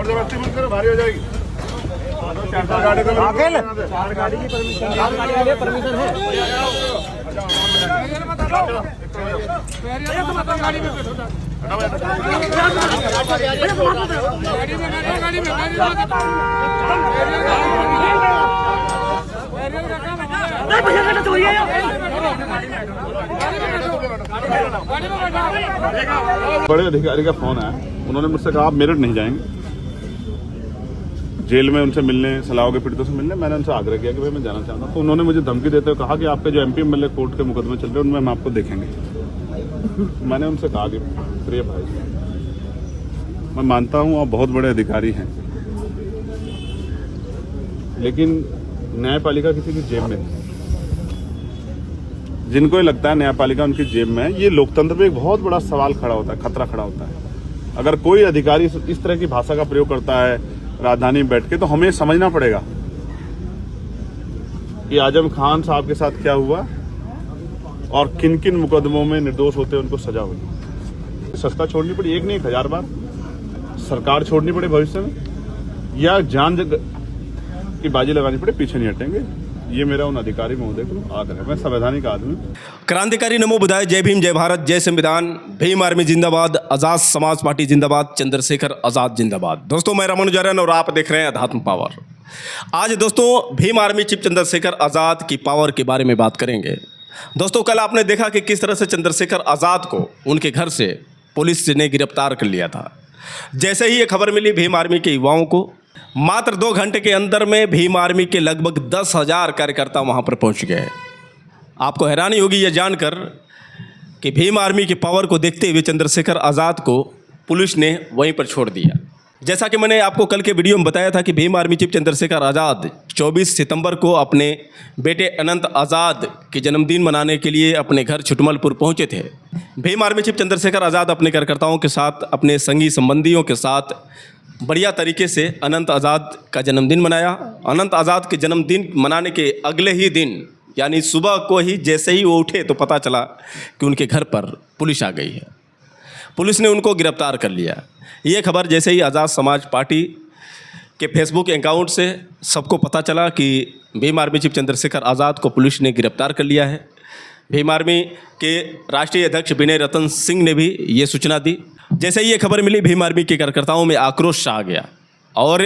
जबरदस्ती मत करो, भारी हो जाएगी। चार गाड़ी की परमिशन है। बड़े अधिकारी का फोन आया, उन्होंने मुझसे कहा आप मेरठ नहीं जाएंगे, जेल में उनसे मिलने, सलाह के पीड़ितों से मिलने। मैंने उनसे आग्रह किया कि भाई मैं जाना चाहता हूँ, तो उन्होंने मुझे धमकी देते हुए कहा कि आपके जो MP MLA कोर्ट के मुकदमे चल रहे हैं उनमें हम आपको देखेंगे। मैंने उनसे कहा कि प्रिय भाई, मैं मानता हूँ आप बहुत बड़े अधिकारी हैं, लेकिन न्यायपालिका किसी की जेब में नहीं। जिनको ये लगता है न्यायपालिका उनकी जेब में है, ये लोकतंत्र पे एक बहुत बड़ा सवाल खड़ा होता है, खतरा खड़ा होता है। अगर कोई अधिकारी इस तरह की भाषा का प्रयोग करता है राजधानी में बैठ के, तो हमें समझना पड़ेगा कि आजम खान साहब के साथ क्या हुआ और किन किन मुकदमों में निर्दोष होते उनको सजा हुई। सस्ता छोड़नी पड़ी, एक नहीं 1000 बार सरकार छोड़नी पड़े भविष्य में, या जान की बाजी लगानी पड़े, पीछे नहीं हटेंगे। ये मेरा उन अधिकारी महोदय को आग्रह है। मैं संवैधानिक आदमी हूं। क्रांतिकारी नमो बुधाय, जय भीम, जय भारत, जय संविधान, भीम आर्मी जिंदाबाद, आजाद समाज पार्टी जिंदाबाद, चंद्रशेखर आजाद जिंदाबाद। दोस्तों मैं रामानुजन और आप देख रहे हैं अध्यात्म पावर। आज दोस्तों भीम आर्मी चीफ चंद्रशेखर आजाद की पावर के बारे में बात करेंगे। दोस्तों कल आपने देखा कि किस तरह से चंद्रशेखर आजाद को उनके घर से पुलिस ने गिरफ्तार कर लिया था। जैसे ही ये खबर मिली भीम आर्मी के युवाओं को, मात्र 2 घंटे के अंदर में भीम आर्मी के लगभग 10,000 कार्यकर्ता वहां पर पहुंच गए। आपको हैरानी होगी यह जानकर कि भीम आर्मी की पावर को देखते हुए चंद्रशेखर आज़ाद को पुलिस ने वहीं पर छोड़ दिया। जैसा कि मैंने आपको कल के वीडियो में बताया था कि भीम आर्मी चीफ चंद्रशेखर आज़ाद 24 सितंबर को अपने बेटे अनंत आज़ाद के जन्मदिन मनाने के लिए अपने घर छुटमलपुर पहुंचे थे। भीम आर्मी चीफ चंद्रशेखर आज़ाद अपने कार्यकर्ताओं के साथ, अपने संगी संबंधियों के साथ बढ़िया तरीके से अनंत आज़ाद का जन्मदिन मनाया। अनंत आज़ाद के जन्मदिन मनाने के अगले ही दिन यानी सुबह को ही जैसे ही वो उठे तो पता चला कि उनके घर पर पुलिस आ गई है। पुलिस ने उनको गिरफ्तार कर लिया। ये खबर जैसे ही आज़ाद समाज पार्टी के फेसबुक अकाउंट से सबको पता चला कि भीम आर्मी चीफ चंद्रशेखर आज़ाद को पुलिस ने गिरफ्तार कर लिया है। भीम आर्मी के राष्ट्रीय अध्यक्ष विनय रतन सिंह ने भी ये सूचना दी। जैसे ही ये खबर मिली भीम आर्मी के कार्यकर्ताओं में आक्रोश आ गया और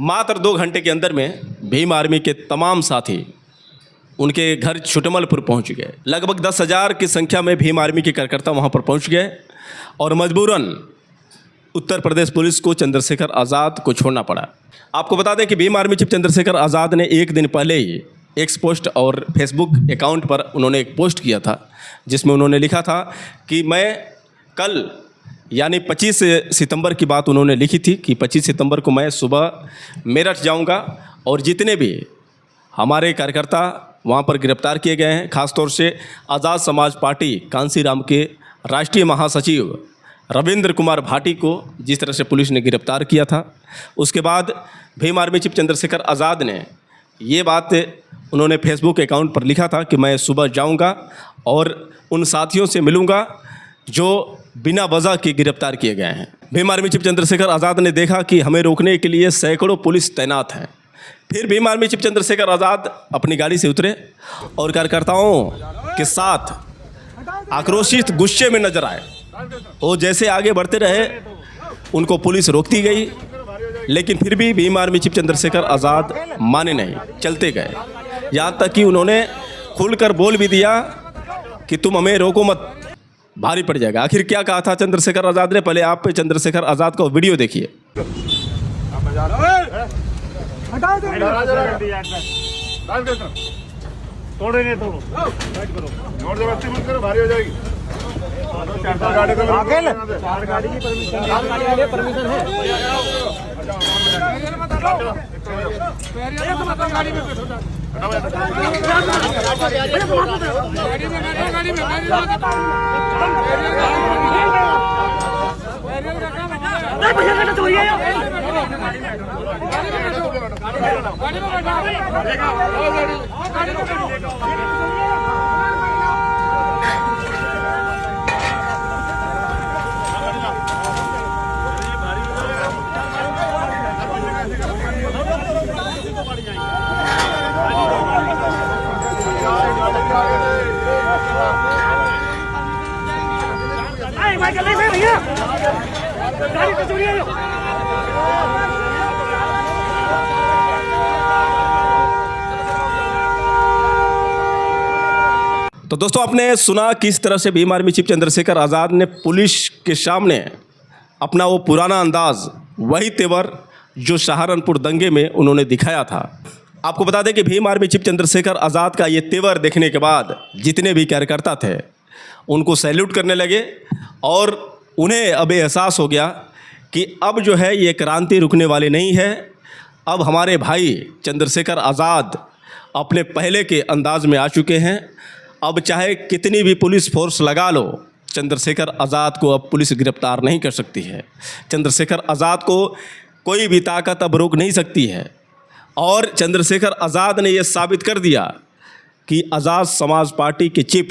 मात्र 2 घंटे के अंदर में भीम आर्मी के तमाम साथी उनके घर छुटमलपुर पहुंच गए। लगभग 10,000 की संख्या में भीम आर्मी के कार्यकर्ता वहां पर पहुंच गए और मजबूरन उत्तर प्रदेश पुलिस को चंद्रशेखर आज़ाद को छोड़ना पड़ा। आपको बता दें कि भीम आर्मी चीफ चंद्रशेखर आज़ाद ने एक दिन पहले ही एक्स पोस्ट और फेसबुक अकाउंट पर उन्होंने एक पोस्ट किया था जिसमें उन्होंने लिखा था कि मैं कल यानी 25 सितंबर की बात उन्होंने लिखी थी कि 25 सितंबर को मैं सुबह मेरठ जाऊंगा और जितने भी हमारे कार्यकर्ता वहां पर गिरफ्तार किए गए हैं, खासतौर से आज़ाद समाज पार्टी कांसीराम के राष्ट्रीय महासचिव रविंद्र कुमार भाटी को जिस तरह से पुलिस ने गिरफ्तार किया था, उसके बाद भीम आर्मी चीफ चंद्रशेखर आज़ाद ने ये बात उन्होंने फेसबुक अकाउंट पर लिखा था कि मैं सुबह जाऊंगा और उन साथियों से मिलूंगा जो बिना वजह के गिरफ्तार किए गए हैं। भीम आर्मी चीफ चंद्रशेखर आज़ाद ने देखा कि हमें रोकने के लिए सैकड़ों पुलिस तैनात हैं। फिर भीम आर्मी चीफ चंद्रशेखर आज़ाद अपनी गाड़ी से उतरे और कार्यकर्ताओं के साथ आक्रोशित गुस्से में नजर आए। वो जैसे आगे बढ़ते रहे उनको पुलिस रोकती गई, लेकिन फिर भी भीम आर्मी चीफ चंद्रशेखर आज़ाद माने नहीं, चलते गए। यहाँ तक कि उन्होंने खुलकर बोल भी दिया कि तुम हमें रोको मत, भारी पड़ जाएगा। आखिर क्या कहा था चंद्रशेखर आज़ाद ने, पहले आप चंद्रशेखर आज़ाद का वीडियो देखिए। तोड़े नहीं, तोड़ो, जबरदस्ती मत करो, भारी हो जाएगी। चार गाड़ी की परमिशन है। तो दोस्तों आपने सुना किस तरह से भीम आर्मी चीफ चंद्रशेखर आज़ाद ने पुलिस के सामने अपना वो पुराना अंदाज, वही तेवर जो सहारनपुर दंगे में उन्होंने दिखाया था। आपको बता दें कि भीम आर्मी चीफ चंद्रशेखर आज़ाद का ये तेवर देखने के बाद जितने भी कार्यकर्ता थे उनको सैल्यूट करने लगे और उन्हें अब एहसास हो गया कि अब जो है ये क्रांति रुकने वाली नहीं है। अब हमारे भाई चंद्रशेखर आज़ाद अपने पहले के अंदाज में आ चुके हैं। अब चाहे कितनी भी पुलिस फोर्स लगा लो, चंद्रशेखर आज़ाद को अब पुलिस गिरफ्तार नहीं कर सकती है। चंद्रशेखर आज़ाद को कोई भी ताकत अब रोक नहीं सकती है। और चंद्रशेखर आज़ाद ने यह साबित कर दिया कि आज़ाद समाज पार्टी के चीफ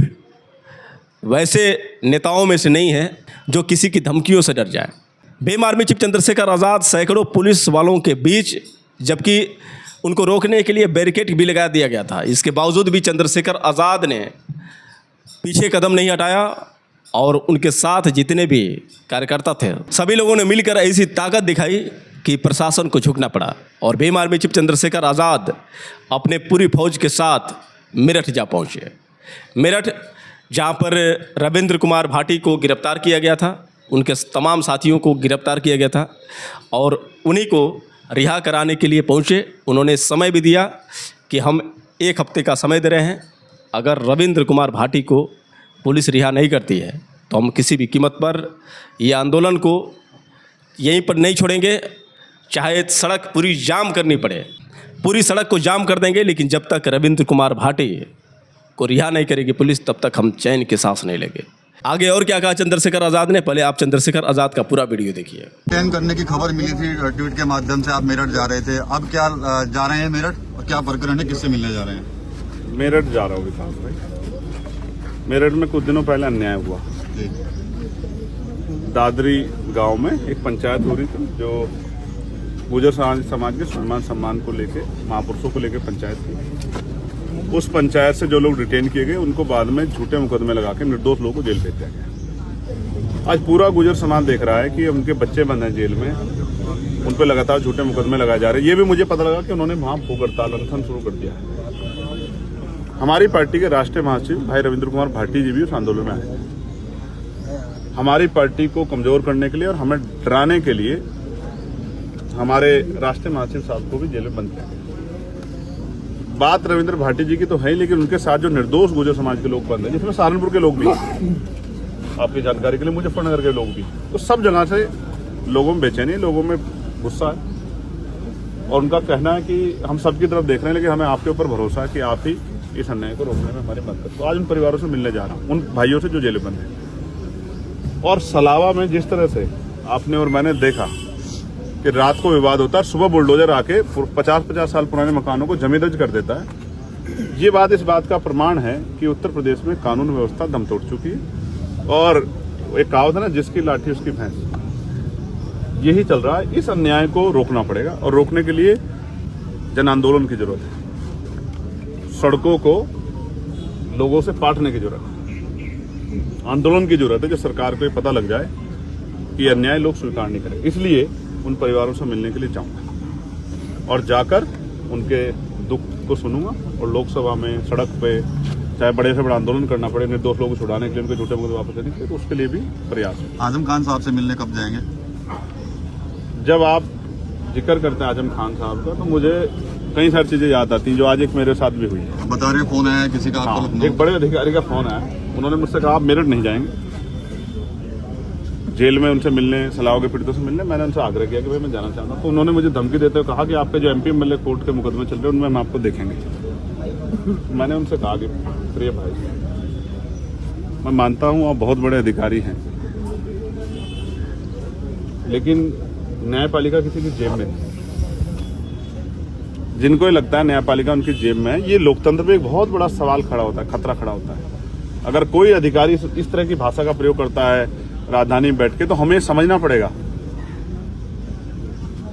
वैसे नेताओं में से नहीं है जो किसी की धमकियों से डर जाए। भीम आर्मी चीफ चंद्रशेखर आज़ाद सैकड़ों पुलिस वालों के बीच, जबकि उनको रोकने के लिए बैरिकेड भी लगा दिया गया था, इसके बावजूद भी चंद्रशेखर आज़ाद ने पीछे कदम नहीं हटाया और उनके साथ जितने भी कार्यकर्ता थे सभी लोगों ने मिलकर ऐसी ताकत दिखाई कि प्रशासन को झुकना पड़ा। और भीम आर्मी चीफ चंद्रशेखर आज़ाद अपने पूरी फौज के साथ मेरठ जा पहुँचे। मेरठ जहाँ पर रविंद्र कुमार भाटी को गिरफ्तार किया गया था, उनके तमाम साथियों को गिरफ्तार किया गया था और उन्हीं को रिहा कराने के लिए पहुँचे। उन्होंने समय भी दिया कि हम 1 हफ्ते का समय दे रहे हैं, अगर रविंद्र कुमार भाटी को पुलिस रिहा नहीं करती है तो हम किसी भी कीमत पर ये आंदोलन को यहीं पर नहीं छोड़ेंगे, चाहे सड़क पूरी जाम करनी पड़े, पूरी सड़क को जाम कर देंगे, लेकिन जब तक रविंद्र कुमार भाटी को रिहा नहीं करेगी पुलिस तब तक हम चैन की सांस नहीं लेंगे। आगे और क्या कहा चंद्रशेखर आज़ाद ने, पहले आप चंद्रशेखर आज़ाद का पूरा वीडियो देखिए। चयन करने की खबर मिली थी ट्वीट के माध्यम से, आप मेरठ जा रहे थे, अब क्या जा रहे हैं मेरठ और क्या प्रकरण है, किससे मिलने जा रहे हैं? मेरठ जा रहा हूँ विकास भाई। मेरठ में कुछ दिनों पहले अन्याय हुआ। दादरी गांव में एक पंचायत हो रही थी जो गुजर समाज के सम्मान को लेके, महापुरुषों को लेके पंचायत थी। उस पंचायत से जो लोग डिटेन किए गए उनको बाद में झूठे मुकदमे लगा के निर्दोष लोगों को जेल भेज दिया गया। आज पूरा गुजर समाज देख रहा है कि उनके बच्चे बंद हैं जेल में, उन पर लगातार झूठे मुकदमे लगाए जा रहे हैं। ये भी मुझे पता लगा कि उन्होंने वहाँ भूख हड़ताल अनशन शुरू कर दिया है। हमारी पार्टी के राष्ट्रीय महासचिव भाई रविंद्र कुमार भाटी जी भी उस आंदोलन में आए। हमारी पार्टी को कमजोर करने के लिए और हमें डराने के लिए हमारे राष्ट्रीय महासचिव साहब को भी जेल में बंद किया गया। बात रविंद्र भाटी जी की तो है ही, लेकिन उनके साथ जो निर्दोष गुजर समाज के लोग बंद हैं, जिसमें सहारनपुर के लोग भी, आपकी जानकारी के लिए मुजफ्फरनगर के लोग भी, तो सब जगह से लोगों में बेचैनी, लोगों में गुस्सा है और उनका कहना है कि हम सबकी तरफ देख रहे हैं लेकिन हमें आपके ऊपर भरोसा है कि आप ही इस अन्याय को रोकने में हमारी मदद करें। तो आज उन परिवारों से मिलने जा रहा हूँ, उन भाइयों से जो जेल बंद हैं। और सलावा में जिस तरह से आपने और मैंने देखा कि रात को विवाद होता है, सुबह बुलडोजर आके 50-50 साल पुराने मकानों को जमींदर्ज कर देता है, ये बात इस बात का प्रमाण है कि उत्तर प्रदेश में कानून व्यवस्था दम तोड़ चुकी है। और एक कहावत है ना, जिसकी लाठी उसकी भैंस, यही चल रहा है। इस अन्याय को रोकना पड़ेगा और रोकने के लिए जन आंदोलन की जरूरत है। सड़कों को लोगों से पाटने की जरूरत है, आंदोलन की जरूरत है, जो सरकार को ये पता लग जाए कि अन्याय लोग स्वीकार नहीं करें। इसलिए उन परिवारों से मिलने के लिए जाऊंगा और जाकर उनके दुख को सुनूंगा और लोकसभा में, सड़क पे, चाहे बड़े से बड़ा आंदोलन करना पड़े निर्दोष लोगों को छुड़ाने के लिए, उनके झूठे मुकदमे वापस लेने के लिए, तो उसके लिए भी प्रयास है। आजम खान साहब से मिलने कब जाएंगे? जब आप जिक्र करते हैं आजम खान साहब का तो मुझे कई सारी चीजें याद आती हैं जो आज एक मेरे साथ भी हुई है। बता रहे फोन आया किसी का? हाँ, एक बड़े अधिकारी का फोन आया, उन्होंने मुझसे कहा आप मेरठ नहीं जाएंगे जेल में उनसे मिलने, सलाव के पीड़ितों से मिलने। मैंने उनसे आग्रह किया कि भाई मैं जाना चाहता हूँ, तो उन्होंने मुझे धमकी देते हुए कहा कि आपके जो MP MLA कोर्ट के मुकदमे चल रहे हैं उनमें हम आपको देखेंगे। मैंने उनसे कहा कि प्रिय भाई, मैं मानता हूँ आप बहुत बड़े अधिकारी हैं, लेकिन न्यायपालिका किसी की जेब में नहीं। जिनको ये लगता है न्यायपालिका उनकी जेब में है, ये लोकतंत्र पे एक बहुत बड़ा सवाल खड़ा होता है, खतरा खड़ा होता है। अगर कोई अधिकारी इस तरह की भाषा का प्रयोग करता है राजधानी में बैठ के, तो हमें समझना पड़ेगा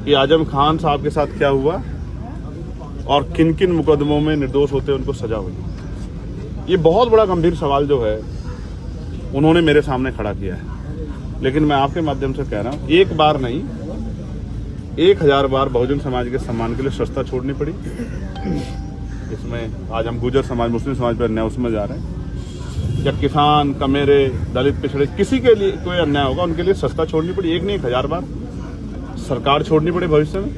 कि आजम खान साहब के साथ क्या हुआ और किन किन मुकदमों में निर्दोष होते उनको सजा हुई। ये बहुत बड़ा गंभीर सवाल जो है उन्होंने मेरे सामने खड़ा किया है। लेकिन मैं आपके माध्यम से कह रहा हूँ, एक बार नहीं 1000 बार बहुजन समाज के सम्मान के लिए सस्ता छोड़नी पड़ी। इसमें आज हम गुर्जर समाज, मुस्लिम समाज पर अन्याय उसमें जा रहे हैं। या किसान, कमेरे, दलित, पिछड़े, किसी के लिए कोई अन्याय होगा उनके लिए सस्ता छोड़नी पड़ी, एक नहीं 1000 बार सरकार छोड़नी पड़े भविष्य में,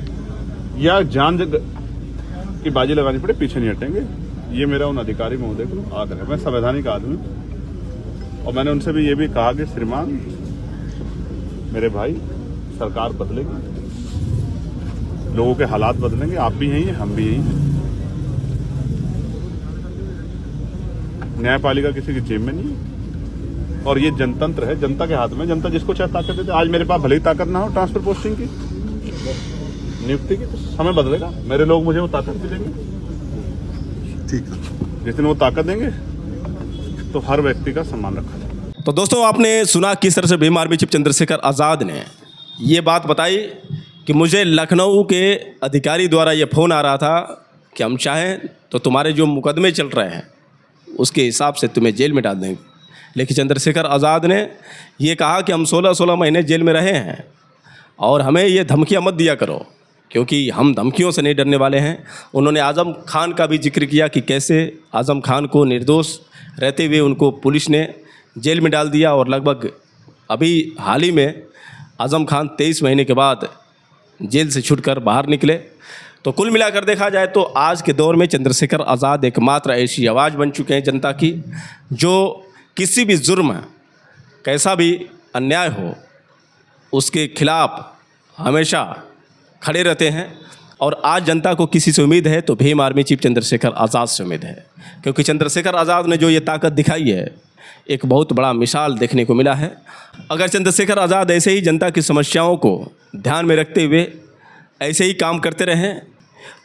या जान की बाजी लगानी पड़े, पीछे नहीं हटेंगे। ये मेरा उन अधिकारी महोदय को आग्रह है। मैं संवैधानिक आदमी और मैंने उनसे भी ये भी कहा कि श्रीमान मेरे भाई, सरकार बदलेगी, लोगों के हालात बदलेंगे, आप भी यही हैं, हम भी यही हैं। न्यायपालिका किसी की जेब में नहीं है और ये जनतंत्र है, जनता के हाथ में। जनता जिसको चाहे ताकत देते। आज मेरे पास भले ही ताकत ना हो ट्रांसफर पोस्टिंग की, नियुक्ति की, तो समय बदलेगा, मेरे लोग मुझे वो ताकत भी देंगे। ठीक है, जिस दिन वो ताकत देंगे तो हर व्यक्ति का सम्मान रखा जाए। तो दोस्तों, आपने सुना किस तरह से भीम आर्मी चीफ चंद्रशेखर आज़ाद ने ये बात बताई कि मुझे लखनऊ के अधिकारी द्वारा ये फ़ोन आ रहा था कि हम चाहें तो तुम्हारे जो मुकदमे चल रहे हैं उसके हिसाब से तुम्हें जेल में डाल देंगे। लेकिन चंद्रशेखर आज़ाद ने ये कहा कि हम 16-16 महीने जेल में रहे हैं और हमें ये धमकियां मत दिया करो, क्योंकि हम धमकियों से नहीं डरने वाले हैं। उन्होंने आज़म खान का भी जिक्र किया कि कैसे आज़म खान को निर्दोष रहते हुए उनको पुलिस ने जेल में डाल दिया और लगभग अभी हाल ही में आज़म खान 23 महीने के बाद जेल से छूटकर बाहर निकले। तो कुल मिलाकर देखा जाए तो आज के दौर में चंद्रशेखर आज़ाद एकमात्र ऐसी आवाज़ बन चुके हैं जनता की, जो किसी भी जुर्म, कैसा भी अन्याय हो, उसके खिलाफ हमेशा खड़े रहते हैं। और आज जनता को किसी से उम्मीद है तो भीम आर्मी चीफ चंद्रशेखर आज़ाद से उम्मीद है, क्योंकि चंद्रशेखर आज़ाद ने जो ये ताकत दिखाई है, एक बहुत बड़ा मिसाल देखने को मिला है। अगर चंद्रशेखर आज़ाद ऐसे ही जनता की समस्याओं को ध्यान में रखते हुए ऐसे ही काम करते रहें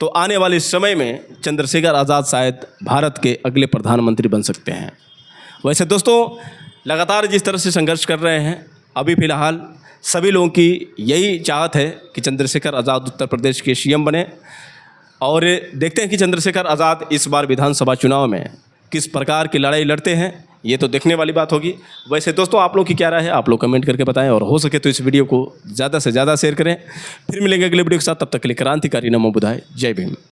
तो आने वाले समय में चंद्रशेखर आज़ाद शायद भारत के अगले प्रधानमंत्री बन सकते हैं। वैसे दोस्तों, लगातार जिस तरह से संघर्ष कर रहे हैं, अभी फ़िलहाल सभी लोगों की यही चाहत है कि चंद्रशेखर आज़ाद उत्तर प्रदेश के सीएम बने। और देखते हैं कि चंद्रशेखर आज़ाद इस बार विधानसभा चुनाव में किस प्रकार की लड़ाई लड़ते हैं, ये तो देखने वाली बात होगी। वैसे दोस्तों, आप लोग की क्या राय है, आप लोग कमेंट करके बताएं और हो सके तो इस वीडियो को ज़्यादा से ज़्यादा शेयर करें। फिर मिलेंगे अगले वीडियो के साथ, तब तक के लिए क्रांतिकारी नमो बुधाय, जय भीम।